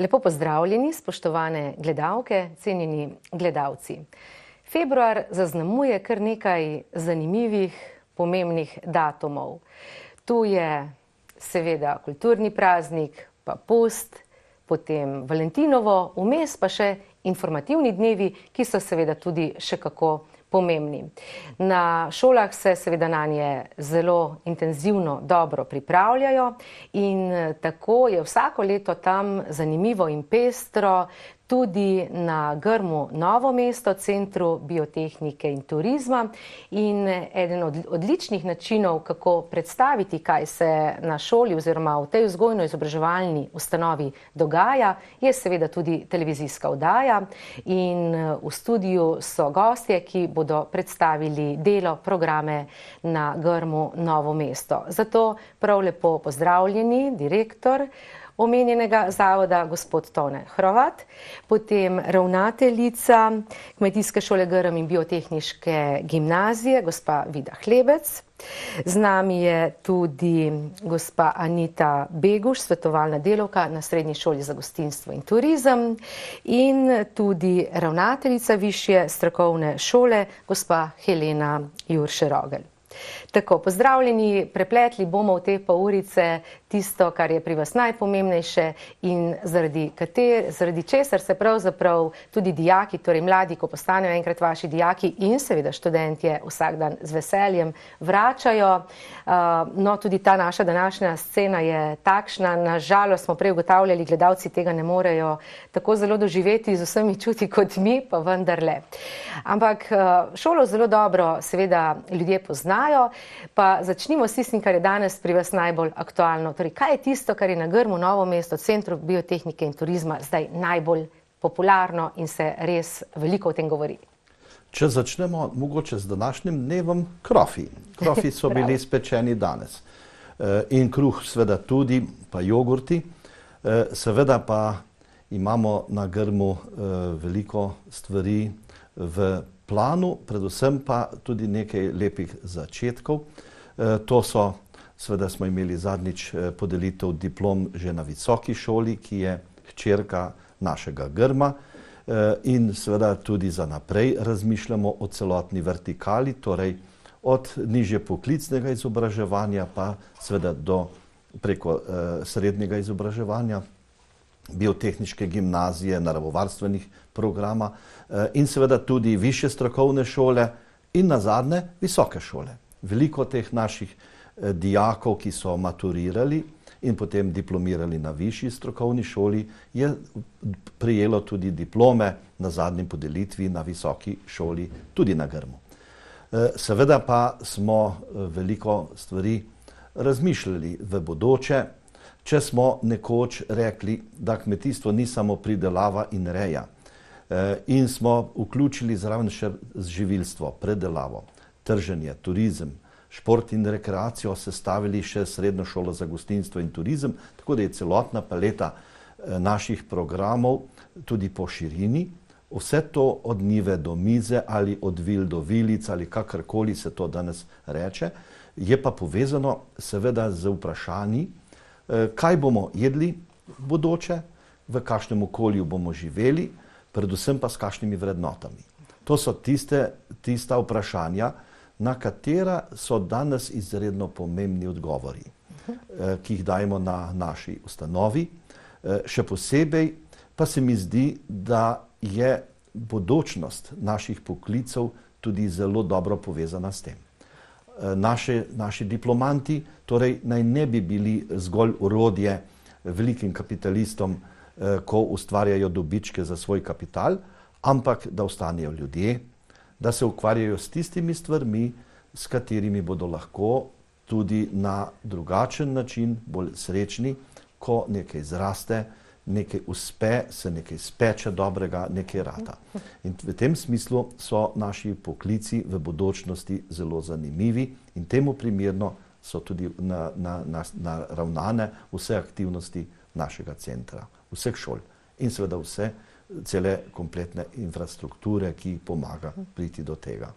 Lepo pozdravljeni, spoštovane gledalke, cenjeni gledalci. Februar zaznamuje kar nekaj zanimivih, pomembnih datumov. Tu je seveda kulturni praznik, pa post, potem Valentinovo, vmes pa še informativni dnevi, ki so seveda tudi še kako pomembni. Na šolah se seveda nanje zelo intenzivno dobro pripravljajo in tako je vsako leto tam zanimivo in pestro tudi na Grmu Novo mesto, Centru biotehnike in turizma. In eden od odličnih načinov, kako predstaviti, kaj se na šoli oziroma v tej vzgojno-izobraževalni ustanovi dogaja, je seveda tudi televizijska oddaja. In v studiu so gostje, ki bodo predstavili delo, programe na Grmu Novo mesto. Zato prav lepo pozdravljeni direktor omenjenega zavoda, gospod Tone Hrovat, potem ravnateljica Kmetijske šole Grm in biotehniške gimnazije, gospa Vida Hlebec. Z nami je tudi gospa Anita Beguš, svetovalna delavka na Srednji šoli za gostinstvo in turizem, in tudi ravnateljica Višje strokovne šole, gospa Helena Jurše-Rogelj. Tako, pozdravljeni, prepletli bomo v te pol urice tisto, kar je pri vas najpomembnejše in zaradi česar se pravzaprav tudi dijaki, torej mladi, ko postanejo enkrat vaši dijaki in seveda študentje vsak dan z veseljem vračajo. No, tudi ta naša današnja scena je takšna, na žalost smo prej ugotavljali, gledalci tega ne morejo tako zelo doživeti z vsemi čuti kot mi, pa vendarle. Ampak šolo zelo dobro seveda ljudje poznajo, pa začnimo s tistim, kar je danes pri vas najbolj aktualno. Torej, kaj je tisto, kar je na Grmu Novo mesto, Centru biotehnike in turizma zdaj najbolj popularno in se res veliko o tem govori? Če začnemo mogoče z današnjim dnevom, krofi. Krofi so bili spečeni danes. In kruh seveda tudi, pa jogurti. Seveda pa imamo na Grmu veliko stvari v planu, predvsem pa tudi nekaj lepih začetkov. To so, seveda smo imeli zadnjič podelitev diplom že na visoki šoli, ki je hčerka našega Grma. In seveda tudi za naprej razmišljamo o celotni vertikali, torej od nižje poklicnega izobraževanja pa seveda do preko srednjega izobraževanja, biotehniške gimnazije, naravovarstvenih programa in seveda tudi višje strokovne šole in nazadnje visoke šole. Veliko teh naših dijakov, ki so maturirali in potem diplomirali na višji strokovni šoli, je prejelo tudi diplome na zadnji podelitvi na visoki šoli, tudi na Grmu. Seveda pa smo veliko stvari razmišljali v bodoče. Če smo nekoč rekli, da kmetijstvo ni samo pridelava in reja, in smo vključili zraven še živilstvo, predelavo, trženje, turizem, šport in rekreacijo, sestavili še Srednjo šolo za gostinstvo in turizem, tako da je celotna paleta naših programov tudi po širini. Vse to od njive do mize ali od vil do vilic ali kakorkoli se to danes reče, je pa povezano seveda z vprašanji, kaj bomo jedli v bodoče, v kakšnem okolju bomo živeli, predvsem pa s kakšnimi vrednotami. To so tista vprašanja, na katera so danes izredno pomembni odgovori, ki jih dajemo na naši ustanovi. Še posebej pa se mi zdi, da je bodočnost naših poklicev tudi zelo dobro povezana s tem. Naši diplomanti torej naj ne bi bili zgolj orodje velikim kapitalistom, ko ustvarjajo dobičke za svoj kapital, ampak da ostanejo ljudje, da se ukvarjajo s tistimi stvarmi, s katerimi bodo lahko tudi na drugačen način bolj srečni, ko nekaj zraste, nekaj uspe, se nekaj speče dobrega, nekaj rata. In v tem smislu so naši poklici v bodočnosti zelo zanimivi in temu primerno so tudi naravnane vse aktivnosti našega centra, vseh šol in seveda cele kompletne infrastrukture, ki pomaga priti do tega.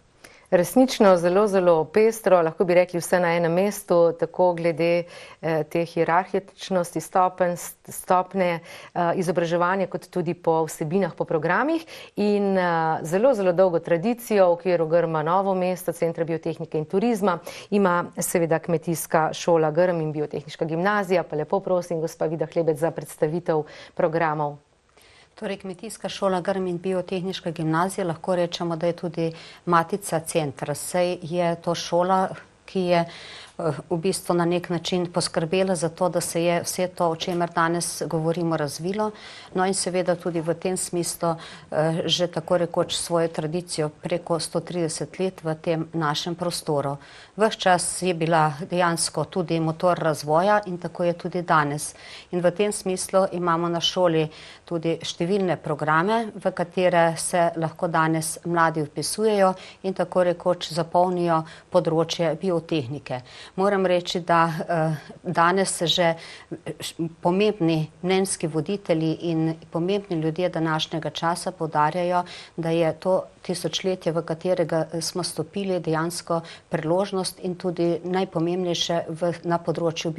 Resnično zelo, zelo pestro, lahko bi rekli vse na enem mestu, tako glede te hierarhičnosti stopne izobraževanja, kot tudi po vsebinah, po programih in zelo, zelo dolgo tradicijo v okviru Grma Novo mesto, Centra biotehnike in turizma, ima seveda Kmetijska šola Grm in Biotehniška gimnazija. Pa lepo prosim, gospa Vida Hlebec, za predstavitev programov. Torej, Kmetijska šola Grm in Biotehniška gimnazija, lahko rečemo, da je tudi matica centra. Saj je to šola, ki je v bistvu na nek način poskrbela za to, da se je vse to, o čemer danes govorimo, razvilo. No in seveda tudi v tem smislu že tako rekoč svojo tradicijo preko 130 let v tem našem prostoru. Ves čas je bila dejansko tudi motor razvoja in tako je tudi danes. In v tem smislu imamo na šoli tudi številne programe, v katere se lahko danes mladi vpisujejo in tako rekoč zapolnijo področje biotehnike. Moram reči, da danes se že pomembni mnenjski voditelji in pomembni ljudje današnjega časa poudarjajo, da je to tisočletje, v katerega smo stopili, dejansko priložnost in tudi najpomembnejše na področju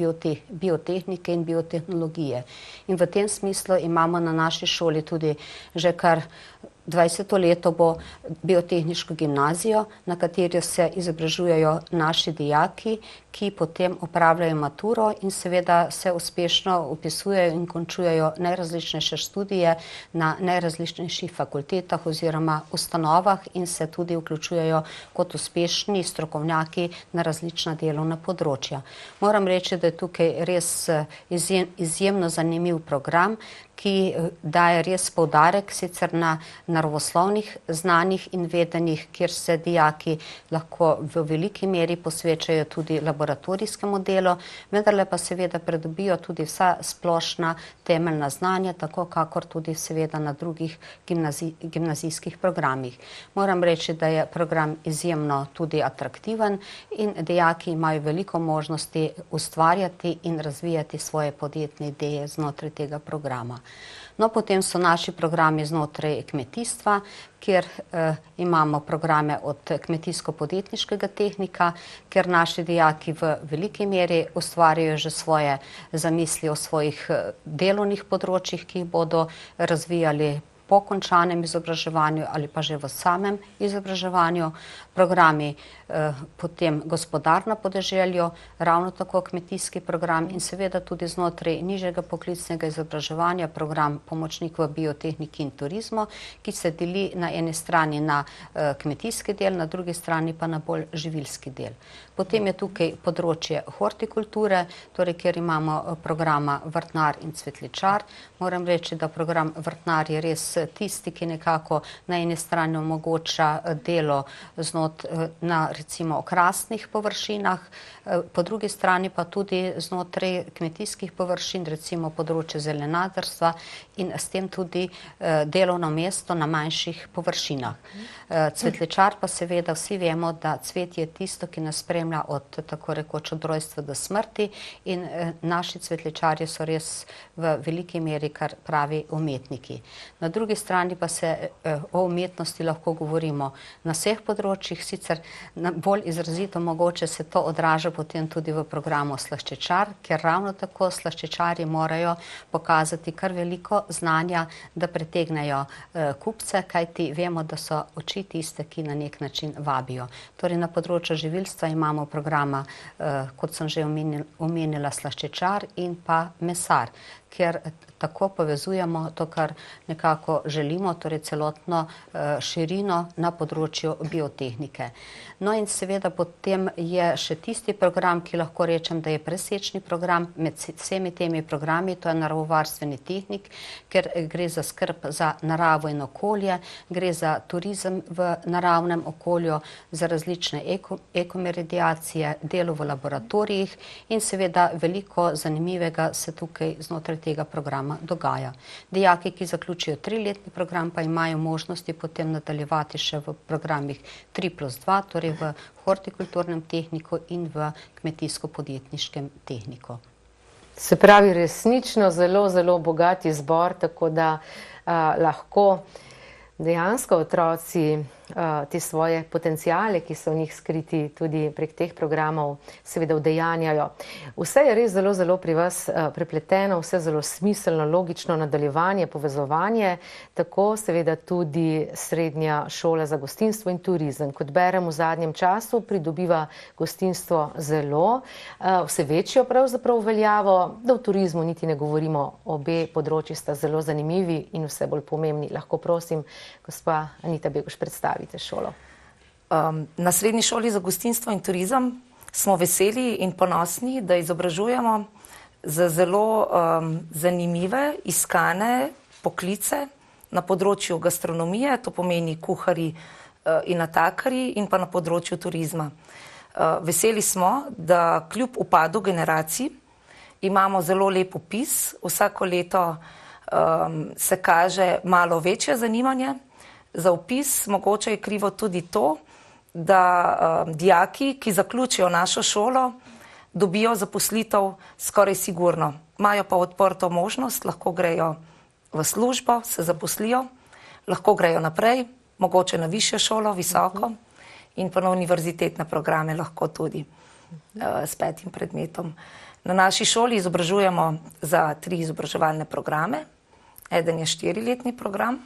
biotehnike in biotehnologije. In v tem smislu imamo na naši šoli tudi že kar 20. leto bo biotehniško gimnazijo, na kateri se izobražujejo naši dijaki, ki potem opravljajo maturo in seveda se uspešno vpisujejo in končujejo najrazličnejše študije na najrazličnejših fakultetah oziroma ustanovah in se tudi vključujejo kot uspešni strokovnjaki na različna delovna področja. Moram reči, da je tukaj res izjemno zanimiv program, ki daje res poudarek sicer na naravoslovnih znanjih in vedenjih, kjer se dijaki lahko v veliki meri posvečajo tudi laboratorijskemu delu, vendarle pa seveda pridobijo tudi vsa splošna temeljna znanja, tako kakor tudi seveda na drugih gimnazijskih programih. Moram reči, da je program izjemno tudi atraktiven in dijaki imajo veliko možnosti ustvarjati in razvijati svoje podjetne ideje znotraj tega programa. No, potem so naši programi znotraj kmetijstva, kjer imamo programe od kmetijsko-podjetniškega tehnika, kjer naši dijaki v veliki meri ustvarjajo že svoje zamisli o svojih delovnih področjih, ki jih bodo razvijali po končanem izobraževanju ali pa že v samem izobraževanju. Programi potem gospodar na podeželju, ravno tako kmetijski program in seveda tudi znotraj nižjega poklicnega izobraževanja program pomočnik v biotehniki in turizmu, ki se deli na eni strani na kmetijski del, na drugi strani pa na bolj živilski del. Potem je tukaj področje hortikulture, torej kjer imamo programa vrtnar in cvetličar. Moram reči, da program vrtnar je res tisti, ki nekako na eni strani omogoča delo na recimo okrasnih površinah, po drugi strani pa tudi znotraj kmetijskih površin, recimo področje zelenadarstva in s tem tudi delovno mesto na manjših površinah. Cvetličar pa seveda vsi vemo, da cvet je tisto, ki nas spremlja od tako rekoč od rojstva do smrti in naši cvetličarji so res v veliki meri kar pravi umetniki. Na drugi strani pa se o umetnosti lahko govorimo na vseh področjih, sicer bolj izrazito mogoče se to odraža potem tudi v programu slaščičar, ker ravno tako slaščičarji morajo pokazati kar veliko znanja, da pritegnejo kupce, kajti vemo, da so oči tiste, ki na nek način vabijo. Torej na področju živilstva imamo programa, kot sem že omenila, slaščičar in pa mesar, ker tako povezujemo to, kar nekako želimo, torej celotno širino na področju biotehnike. No in seveda potem je še tisti program, ki lahko rečem, da je presečni program med vsemi temi programi, to je naravovarstveni tehnik, ker gre za skrb za naravo in okolje, gre za turizem v naravnem okolju, za različne ekomediacije, delo v laboratorijih in seveda veliko zanimivega se tukaj znotraj tega programa dogaja. Dijaki, ki zaključijo 3-letni program, pa imajo možnosti potem nadaljevati še v programih 3+2, torej v hortikulturnem tehniku in v kmetijsko-podjetniškem tehniku. Se pravi, resnično zelo, zelo bogat izbor, tako da lahko dejansko otroci te svoje potencijale, ki so v njih skriti tudi prek teh programov, seveda udejanjajo. Vse je res zelo, zelo pri vas prepleteno, vse zelo smiselno, logično nadaljevanje, povezovanje, tako seveda tudi Srednja šola za gostinstvo in turizem. Kot berem v zadnjem času, pridobiva gostinstvo zelo, vse večjo pravzaprav veljavo, da v turizmu niti ne govorimo, obe področji sta zelo zanimivi in vse bolj pomembni. Lahko prosim, gospa Anita Beguš, predstavite šolo. Na Srednji šoli za gostinstvo in turizem smo veseli in ponosni, da izobražujemo za zelo zanimive, iskane poklice na področju gastronomije, to pomeni kuharji in natakarji, in pa na področju turizma. Veseli smo, da kljub upadu generacij imamo zelo lep opis. Vsako leto se kaže malo večje zanimanje za vpis. Mogoče je krivo tudi to, da dijaki, ki zaključijo našo šolo, dobijo zaposlitev skoraj sigurno. Imajo pa odprto možnost, lahko grejo v službo, se zaposlijo, lahko grejo naprej, mogoče na višjo šolo, visoko, in pa na univerzitetne programe lahko tudi s 5. predmetom. Na naši šoli izobražujemo za 3 izobraževalne programe. Eden je 4-letni program,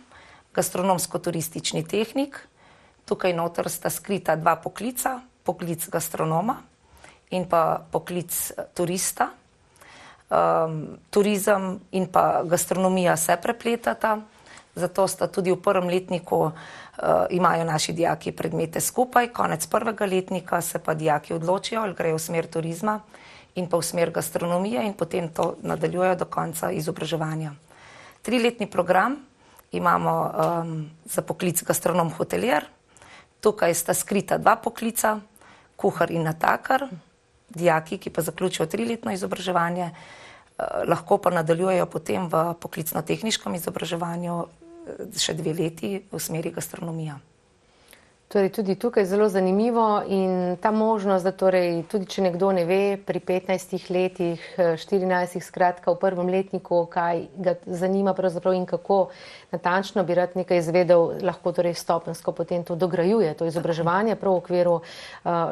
gastronomsko-turistični tehnik. Tukaj noter sta skrita 2 poklica, poklic gastronoma in pa poklic turista. Turizem in pa gastronomija se prepletata, zato sta tudi v 1. letniku imajo naši dijaki predmete skupaj, konec 1. letnika se pa dijaki odločijo, ali grejo v smer turizma in pa v smer gastronomije in potem to nadaljujejo do konca izobraževanja. 3-letni program imamo za poklic gastronom hotelier. Tukaj sta skrita 2 poklica, kuhar in natakar. Dijaki, ki pa zaključijo 3-letno izobraževanje, lahko pa nadaljujejo potem v poklicno-tehniškem izobraževanju še 2 leti v smeri gastronomija. Torej tudi tukaj zelo zanimivo in ta možnost, da torej tudi če nekdo ne ve pri 15 letih, 14, skratka v 1. letniku, kaj ga zanima pravzaprav in kako natančno bi rad nekaj izvedel, lahko torej stopenjsko potem to dograjuje, to izobraževanje prav v okviru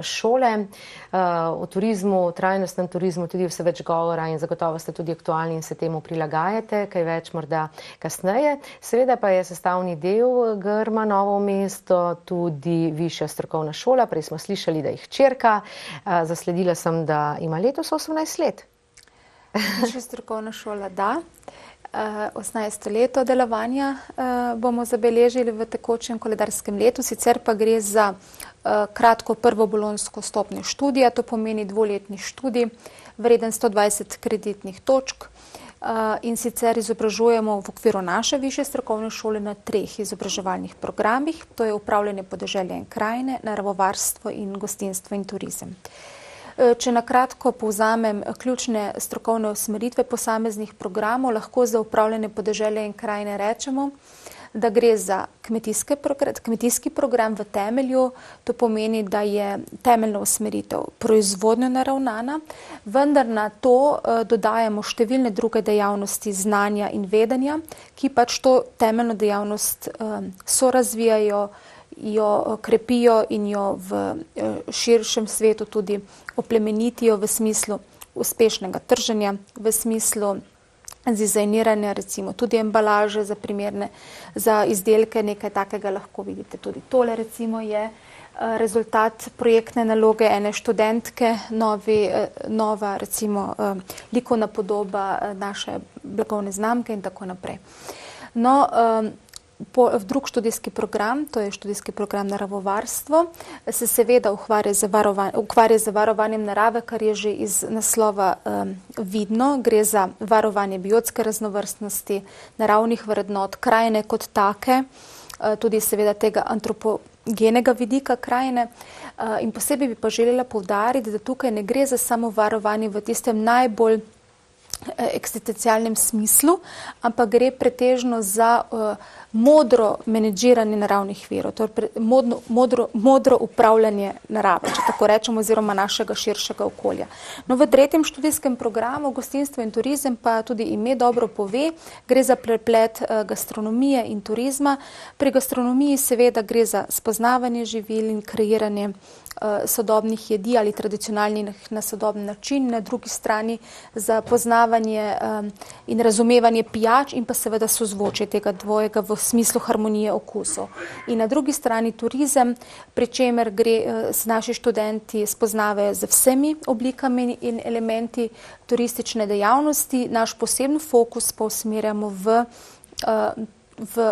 šole. O turizmu, trajnostnem turizmu tudi vse več govora in zagotovo ste tudi aktualni in se temu prilagajate, kaj več morda kasneje. Seveda pa je sestavni del Grma Novo mesto tudi Višja strokovna šola. Prej smo slišali, da je hčerka. Zasledila sem, da ima letos 18 let. Višja strokovna šola, da. 18. leto delovanja bomo zabeležili v tekočem koledarskem letu, sicer pa gre za kratko prvo bolonjsko stopnjo študija, to pomeni 2-letni študij, vreden 120 kreditnih točk. In sicer izobražujemo v okviru naše višje strokovne šole na 3 izobraževalnih programih, to je upravljanje podeželja in krajine, naravovarstvo in gostinstvo in turizem. Če na kratko povzamem ključne strokovne usmeritve posameznih programov, lahko za upravljanje podeželja in krajine rečemo, da gre za kmetijski program v temelju, to pomeni, da je temeljna usmeritev proizvodnjo naravnana, vendar na to dodajamo številne druge dejavnosti znanja in vedenja, ki pač to temeljno dejavnost sorazvijajo, jo krepijo in jo v širšem svetu tudi oplemenitijo v smislu uspešnega trženja, v smislu dizajniranja, recimo tudi embalaže za primerne, za izdelke, nekaj takega lahko vidite. Tudi tole recimo je rezultat projektne naloge ene študentke, nova recimo likovna podoba naše blagovne znamke in tako naprej. No, v drug študijski program, to je študijski program naravovarstvo, se seveda ukvarja z varovanjem narave, kar je že iz naslova vidno. Gre za varovanje biotske raznovrstnosti, naravnih vrednot, krajine kot take, tudi seveda tega antropogenega vidika krajine. In posebej bi pa želela poudariti, da tukaj ne gre za samo varovanje v tistem najbolj eksistencialnem smislu, ampak gre pretežno za modro menedžiranje naravnih virov, torej modro upravljanje narave, če tako rečemo, oziroma našega širšega okolja. No, v 3. študijskem programu Gostinstvo in turizem pa tudi ime dobro pove, gre za preplet gastronomije in turizma. Pri gastronomiji seveda gre za spoznavanje živil in kreiranje sodobnih jedi ali tradicionalnih na sodoben način, na drugi strani za poznavanje in razumevanje pijač in pa seveda sozvočje tega dvojega v smislu harmonije okusov. In na drugi strani turizem, pri čemer naši študenti spoznavajo z vsemi oblikami in elementi turistične dejavnosti. Naš poseben fokus pa usmerjamo v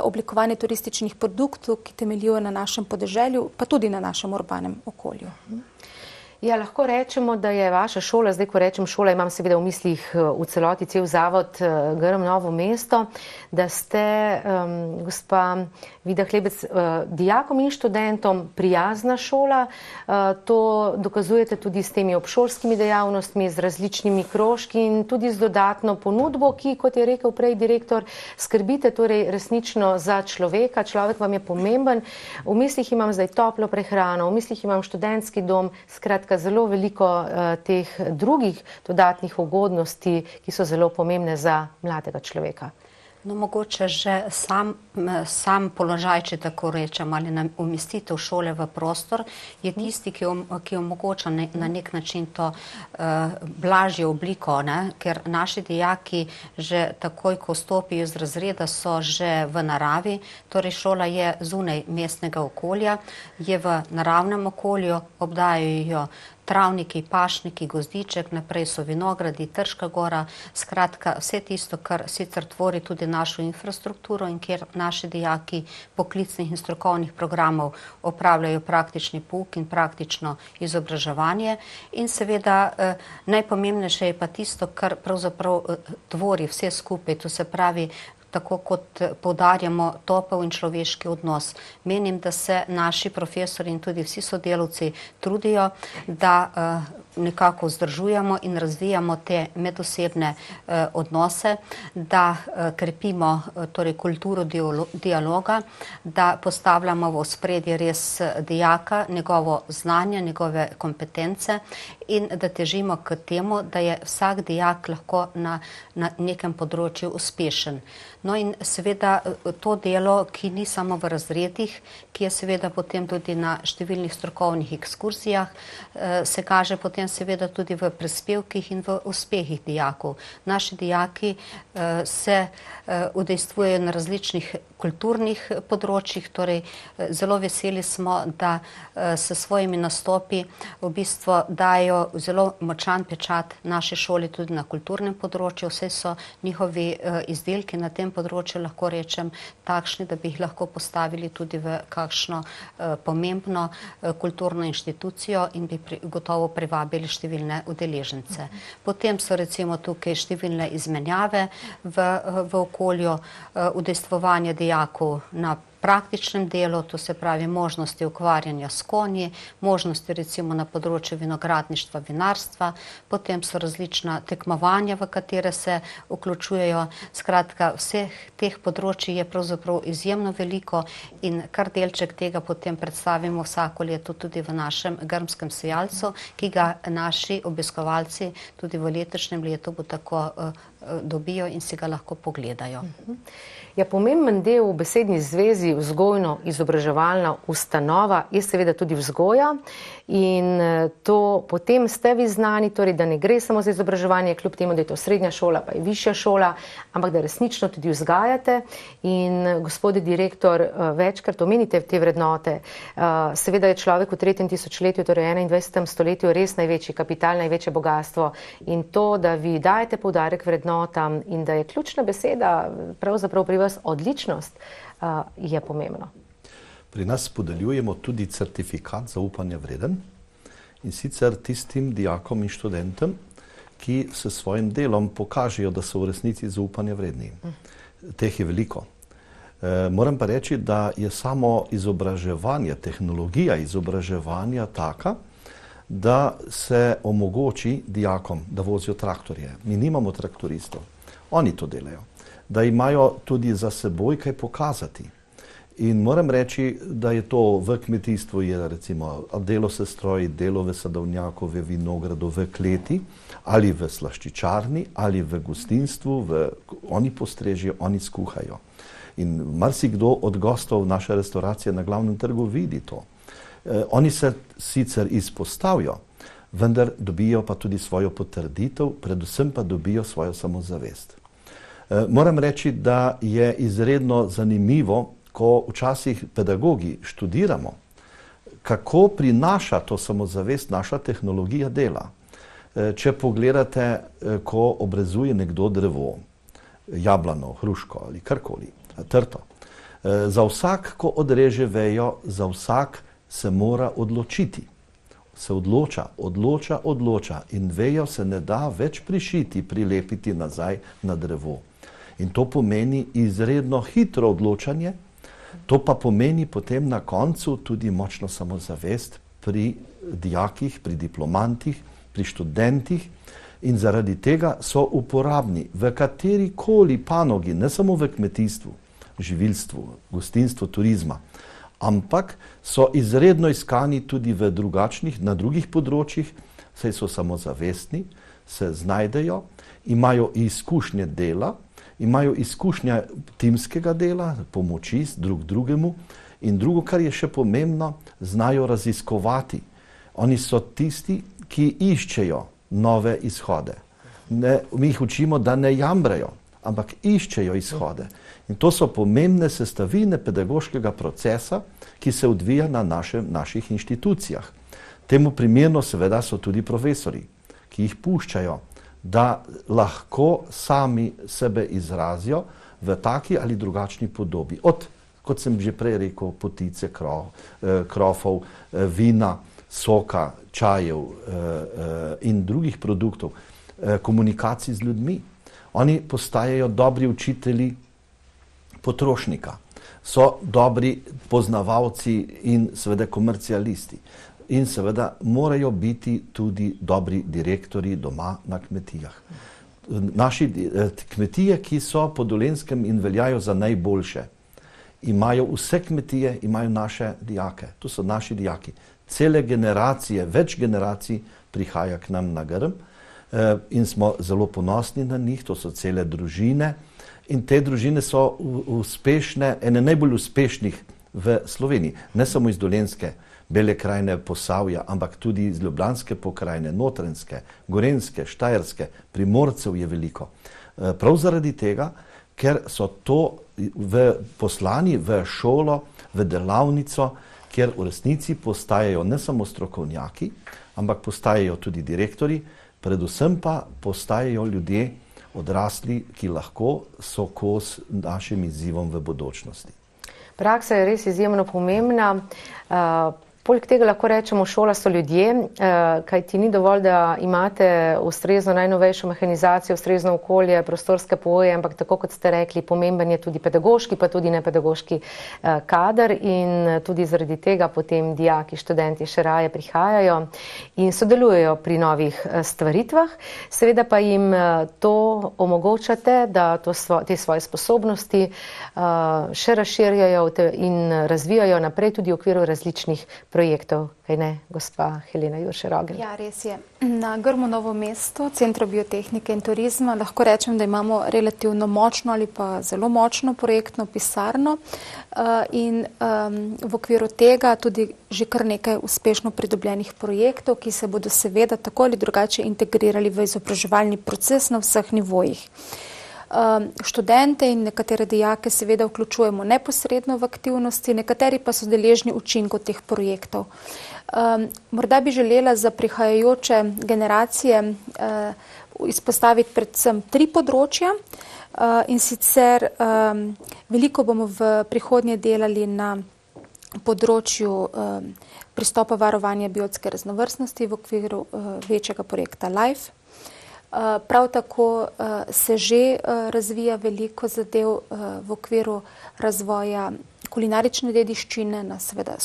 oblikovanje turističnih produktov, ki temeljijo na našem podeželju, pa tudi na našem urbanem okolju. Ja, lahko rečemo, da je vaša šola, zdaj ko rečem šola, imam seveda v mislih v celoti cel zavod Grm Novo mesto, da ste, gospa Vida Hlebec, dijakom in študentom prijazna šola. To dokazujete tudi s temi obšolskimi dejavnostmi, z različnimi krožki in tudi z dodatno ponudbo, ki, kot je rekel prej direktor, skrbite torej resnično za človeka. Človek vam je pomemben. V mislih imam zdaj toplo prehrano, v mislih imam študentski dom, skratka zelo veliko teh drugih dodatnih ugodnosti, ki so zelo pomembne za mladega človeka. No, mogoče že sam položaj, če tako rečem, ali umestitev šole v prostor, je tisti, ki omogoča na nek način to blažjo obliko, ker naši dijaki že takoj, ko vstopijo iz razreda, so že v naravi, torej šola je zunaj mestnega okolja, je v naravnem okolju, obdajajo travniki, pašniki, gozdiček, naprej so vinogradi, Trška gora, skratka vse tisto, kar sicer tvori tudi našo infrastrukturo in kjer naši dijaki poklicnih in strokovnih programov opravljajo praktični pouk in praktično izobraževanje. In seveda najpomembnejše je pa tisto, kar pravzaprav tvori vse skupaj, to se pravi, tako kot poudarjamo, topel in človeški odnos. Menim, da se naši profesori in tudi vsi sodelavci trudijo, da nekako vzdržujemo in razvijamo te medosebne odnose, da krepimo torej kulturo dialoga, da postavljamo v ospredje res dijaka, njegovo znanje, njegove kompetence in da težimo k temu, da je vsak dijak lahko na nekem področju uspešen. No in seveda to delo, ki ni samo v razredih, ki je seveda potem tudi na številnih strokovnih ekskurzijah, se kaže potem seveda tudi v prispevkih in v uspehih dijakov. Naši dijaki se udejstvujejo na različnih kulturnih področjih, torej zelo veseli smo, da s svojimi nastopi v bistvu dajo zelo močan pečat naše šoli tudi na kulturnem področju. Vse so njihovi izdelki na tem področju, lahko rečem, takšni, da bi jih lahko postavili tudi v kakšno pomembno kulturno inštitucijo in bi gotovo privabili številne udeležence. Potem so recimo tukaj številne izmenjave v okolju, udejstvovanje dijakov na praktičnem delu, to se pravi možnosti ukvarjanja s konji, možnosti recimo na področju vinogradništva, vinarstva, potem so različna tekmovanja, v katere se vključujejo. Skratka, vseh teh področij je pravzaprav izjemno veliko in kar delček tega potem predstavimo vsako leto tudi v našem grmskem sejalcu, ki ga naši obiskovalci tudi v letošnjem letu bo tako dobijo in si ga lahko pogledajo. Ja, pomemben del v besedni zvezi vzgojno-izobraževalna ustanova je seveda tudi vzgoja in to potem ste vi znani, torej da ne gre samo za izobraževanje, kljub temu, da je to srednja šola pa je višja šola, ampak da resnično tudi vzgajate in gospod direktor, večkrat omenite te vrednote. Seveda je človek v 3. tisočletju, torej 21. stoletju res največji kapital, največje bogatstvo in to, da vi dajete poudarek vrednotam in da je ključna beseda pravzaprav pri vas odličnost, je pomembno. Pri nas podeljujemo tudi certifikat zaupanja vreden in sicer tistim dijakom in študentom, ki s svojim delom pokažejo, da so v resnici zaupanja vredni. Teh je veliko. Moram pa reči, da je samo izobraževanje, tehnologija izobraževanja taka, da se omogoči dijakom, da vozijo traktorje. Mi nimamo traktoristov, oni to delajo. Da imajo tudi za seboj kaj pokazati. In moram reči, da je to v kmetijstvu, je recimo delo se stroji, delo v sadovnjaku, v vinogradu, v kleti, ali v slaščičarni, ali v gostinstvu, oni postrežijo, oni skuhajo. In marsikdo od gostov naše restauracije na Glavnem trgu vidi to. Oni se sicer izpostavijo, vendar dobijo pa tudi svojo potrditev, predvsem pa dobijo svojo samozavest. Moram reči, da je izredno zanimivo, ko včasih pedagogi študiramo, kako prinaša to samozavest naša tehnologija dela. Če pogledate, ko obrezuje nekdo drevo, jablano, hruško ali karkoli, trto, za vsak, ko odreže vejo, za vsak se mora odločiti. Se odloča in vejo se ne da več prišiti, prilepiti nazaj na drevo. In to pomeni izredno hitro odločanje, to pa pomeni potem na koncu tudi močno samozavest pri dijakih, pri diplomantih, pri študentih in zaradi tega so uporabni v katerikoli panogi, ne samo v kmetijstvu, živilstvu, gostinstvu, turizma, ampak so izredno iskani tudi v na drugih področjih, saj so samozavestni, se znajdejo, imajo izkušnje dela, imajo izkušnje timskega dela, pomoči drug drugemu in drugo, kar je še pomembno, znajo raziskovati. Oni so tisti, ki iščejo nove izhode. Mi jih učimo, da ne jamrajo, ampak iščejo izhode. In to so pomembne sestavine pedagoškega procesa, ki se odvija na naših inštitucijah. Temu primerno seveda so tudi profesori, ki jih puščajo, da lahko sami sebe izrazijo v taki ali drugačni podobi. Kot sem že prej rekel, potice, krofov, vina, soka, čajev in drugih produktov, komunikacij z ljudmi. Oni postajajo dobri učitelji potrošnika, so dobri poznavalci in seveda komercialisti. In seveda morajo biti tudi dobri direktori doma na kmetijah. Naši kmetije, ki so po Dolenjskem in veljajo za najboljše, imajo vse kmetije, imajo naše dijake. To so naši dijaki. Cele generacije, več generacij prihaja k nam na Grm in smo zelo ponosni na njih, to so cele družine. In te družine so uspešne, ene najbolj uspešnih v Sloveniji, ne samo iz Dolenjske, Bele krajine, Posavja, ampak tudi iz Ljubljanske pokrajine, Notranjske, Gorenjske, Štajerske, Primorcev je veliko. Prav zaradi tega, ker so to poslani v šolo, v delavnico, kjer v resnici postajajo ne samo strokovnjaki, ampak postajajo tudi direktori, predvsem pa postajajo ljudje odrasli, ki lahko so kos našim izzivom v bodočnosti. Praksa je res izjemno pomembna. Poleg tega lahko rečemo, šola so ljudje, kajti ni dovolj, da imate ustrezno najnovejšo mehanizacijo, ustrezno okolje, prostorske pogoje, ampak tako kot ste rekli, pomemben je tudi pedagoški, pa tudi nepedagoški kader in tudi zaradi tega potem dijaki, študenti še raje prihajajo in sodelujejo pri novih stvaritvah. Seveda pa jim to omogočate, da te svoje sposobnosti še razširjajo in razvijajo naprej tudi v okviru različnih projektov, kaj ne, gospa Helena Jurše-Rogelj? Ja, res je. Na Grmu Novo mesto, Centru biotehnike in turizma, lahko rečem, da imamo relativno močno ali pa zelo močno projektno pisarno in v okviru tega tudi že kar nekaj uspešno pridobljenih projektov, ki se bodo seveda tako ali drugače integrirali v izobraževalni proces na vseh nivojih. Študente in nekatere dijake seveda vključujemo neposredno v aktivnosti, nekateri pa so deležni učinkov teh projektov. Morda bi želela za prihajajoče generacije izpostaviti predvsem 3 področja in sicer veliko bomo v prihodnje delali na področju pristopa varovanja biotske raznovrstnosti v okviru večjega projekta LIFE. Prav tako se že razvija veliko zadev v okviru razvoja kulinarične dediščine na seveda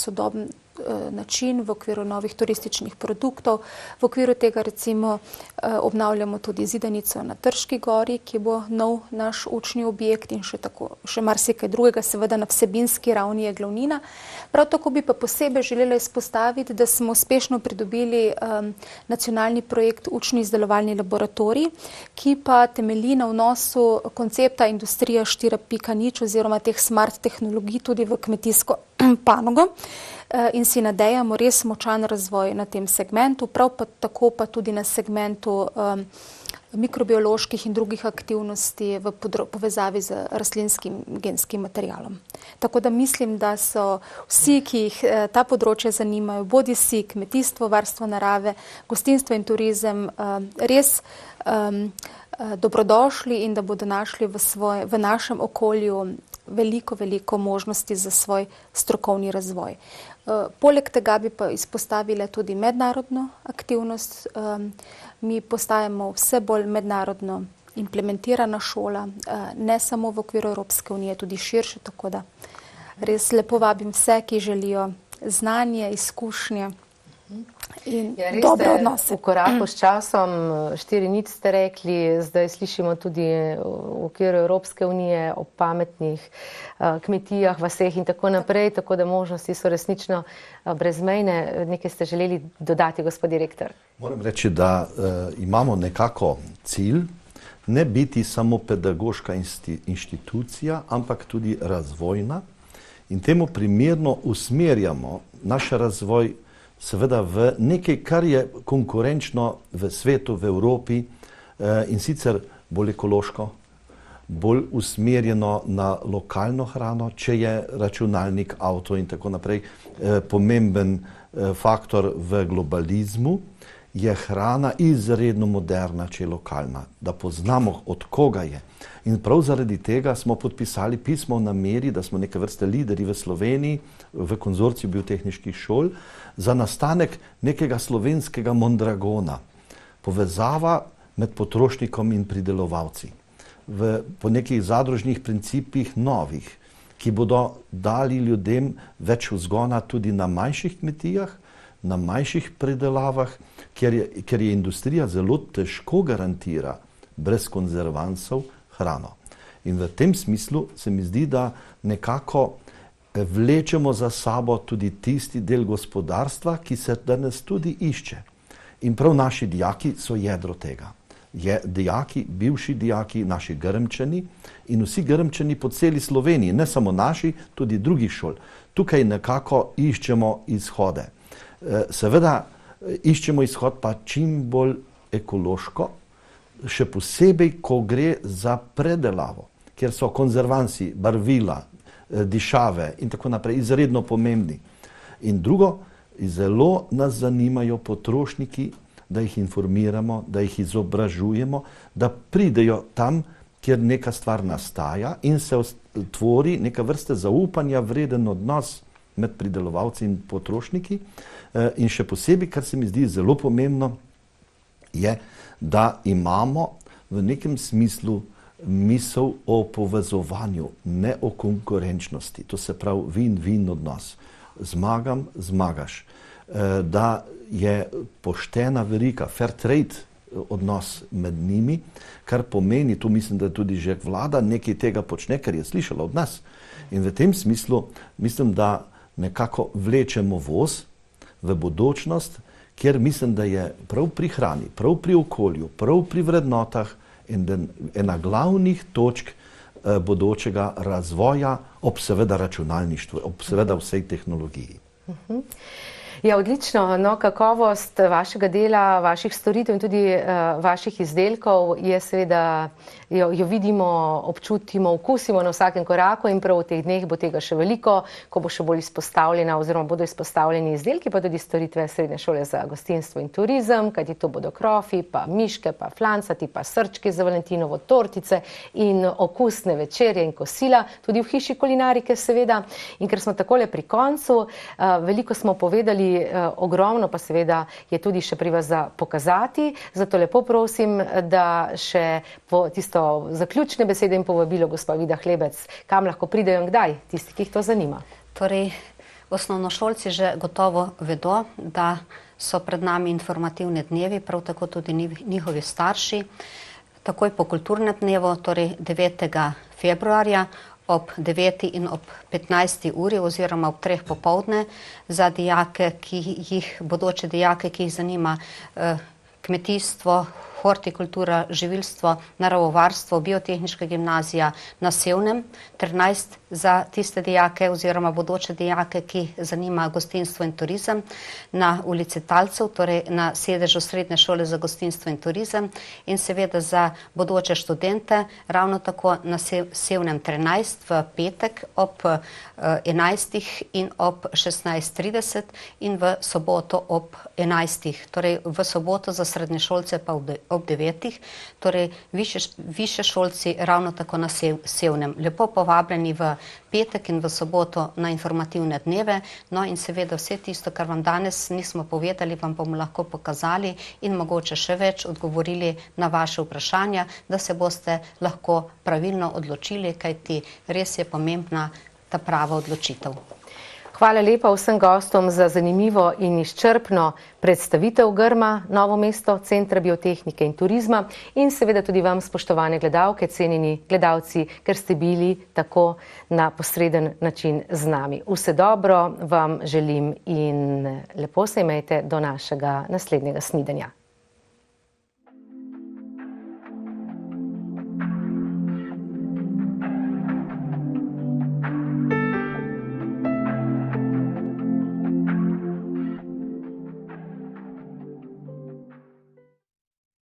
način v okviru novih turističnih produktov. V okviru tega recimo obnavljamo tudi zidanico na Trški gori, ki bo nov naš učni objekt in še marsikaj drugega, seveda na vsebinski ravni je glavnina. Prav tako bi pa posebej želela izpostaviti, da smo uspešno pridobili nacionalni projekt Učni izdelovalni laboratorij, ki pa temelji na vnosu koncepta industrija 4.0 oziroma teh smart tehnologij tudi v kmetijsko panogo in si nadejamo res močan razvoj na tem segmentu, prav pa tako pa tudi na segmentu mikrobioloških in drugih aktivnosti v povezavi z rastlinskim genskim materialom. Tako da mislim, da so vsi, ki jih ta področja zanimajo, bodisi kmetijstvo, varstvo narave, gostinstvo in turizem, res dobrodošli in da bodo našli v našem okolju veliko možnosti za svoj strokovni razvoj. Poleg tega bi pa izpostavila tudi mednarodno aktivnost. Mi postajamo vse bolj mednarodno implementirana šola, ne samo v okviru Evropske unije, tudi širše, tako da res lepo vabim vse, ki želijo znanje, izkušnje in dobre odnose. V koraku s časom, 4.0 ste rekli, zdaj slišimo tudi v okviru Evropske unije o pametnih kmetijah, vaseh in tako naprej, tako da možnosti so resnično brezmejne. Nekaj ste želeli dodati, gospod direktor? Moram reči, da imamo nekako cilj ne biti samo pedagoška inštitucija, ampak tudi razvojna in temu primerno usmerjamo naš razvoj seveda v nekaj, kar je konkurenčno v svetu, v Evropi in sicer bolj ekološko, bolj usmerjeno na lokalno hrano, če je računalnik, avto in tako naprej pomemben faktor v globalizmu, je hrana izredno moderna, če je lokalna, da poznamo, od koga je. In prav zaradi tega smo podpisali pismo o nameri, da smo neke vrste lideri v Sloveniji, v konzorciju biotehniških šol, za nastanek nekega slovenskega mondragona, povezava med potrošnikom in pridelovalci. Po nekih zadružnih principih novih, ki bodo dali ljudem več vzgona tudi na manjših kmetijah, na manjših predelavah, ker je industrija zelo težko garantira brez konzervansov hrano. In v tem smislu se mi zdi, da nekako vlečemo za sabo tudi tisti del gospodarstva, ki se danes tudi išče. In prav naši dijaki so jedro tega. Dijaki, bivši dijaki, naši Grmčani in vsi Grmčani po celi Sloveniji, ne samo naši, tudi drugih šol. Tukaj nekako iščemo izhode. Seveda iščemo izhod pa čim bolj ekološko, še posebej, ko gre za predelavo, kjer so konzervansi, barvila, dišave in tako naprej izredno pomembni. In drugo, zelo nas zanimajo potrošniki, da jih informiramo, da jih izobražujemo, da pridejo tam, kjer neka stvar nastaja in se tvori neka vrste zaupanja vreden odnos med pridelovalci in potrošniki. In še posebej, kar se mi zdi zelo pomembno, je, da imamo v nekem smislu misel o povezovanju, ne o konkurenčnosti. To se pravi win-win odnos. Zmagam, zmagaš. Da je poštena verika, fair trade odnos med njimi, kar pomeni, tu mislim, da tudi že vlada nekaj tega počne, ker je slišala od nas. In v tem smislu mislim, da nekako vlečemo voz v bodočnost, kjer mislim, da je prav pri hrani, prav pri okolju, prav pri vrednotah ena glavnih točk bodočega razvoja ob seveda računalništvu, ob seveda vsej tehnologiji. Ja, odlično. No, kakovost vašega dela, vaših storitev in tudi vaših izdelkov je seveda, jo vidimo, občutimo, okusimo na vsakem koraku in prav v teh dneh bo tega še veliko, ko bo še bolj izpostavljena oziroma bodo izpostavljeni izdelki, pa tudi storitve Srednje šole za gostinstvo in turizem, kajti to bodo krofi, pa miške, pa flancati, pa srčki za valentinovo, tortice in okusne večerje in kosila, tudi v hiši kulinarike seveda. In ker smo takole pri koncu, veliko smo povedali, ogromno pa seveda je tudi še pri vas za pokazati, zato lepo prosim, da še po tisto zaključne besede in povabilo gospa Vida Hlebec, kam lahko pridejo in kdaj, tisti, ki jih to zanima. Torej, Osnovnošolci že gotovo vedo, da so pred nami informativni dnevi, prav tako tudi njihovi starši. Takoj po kulturnem dnevu, torej 9. februarja, ob 9. in ob 15. uri oziroma ob 3. popoldne za dijake, bodoče dijake, ki jih zanima kmetijstvo, hortikultura, živilstvo, naravovarstvo, biotehniška gimnazija na Sevnem, 13 za tiste dijake oziroma bodoče dijake, ki zanima gostinstvo in turizem na ulici Talcev, torej na sedežu Srednje šole za gostinstvo in turizem, in seveda za bodoče študente ravno tako na Sevnem 13 v petek ob 11. in ob 16:30 in v soboto ob 11. Torej v soboto za srednješolce pa ob 9. Torej višješolci ravno tako na Sevnem. Lepo povabljeni v petek in v soboto na informativne dneve, no in seveda vse tisto, kar vam danes nismo povedali, vam bomo lahko pokazali in mogoče še več odgovorili na vaše vprašanja, da se boste lahko pravilno odločili, kajti res je pomembna ta prava odločitev. Hvala lepa vsem gostom za zanimivo in izčrpno predstavitev grma Novo mesto, Centra biotehnike in turizma in seveda tudi vam, spoštovane gledalke, cenjeni gledalci, ker ste bili tako na posreden način z nami. Vse dobro vam želim in lepo se imejte do našega naslednjega snidenja.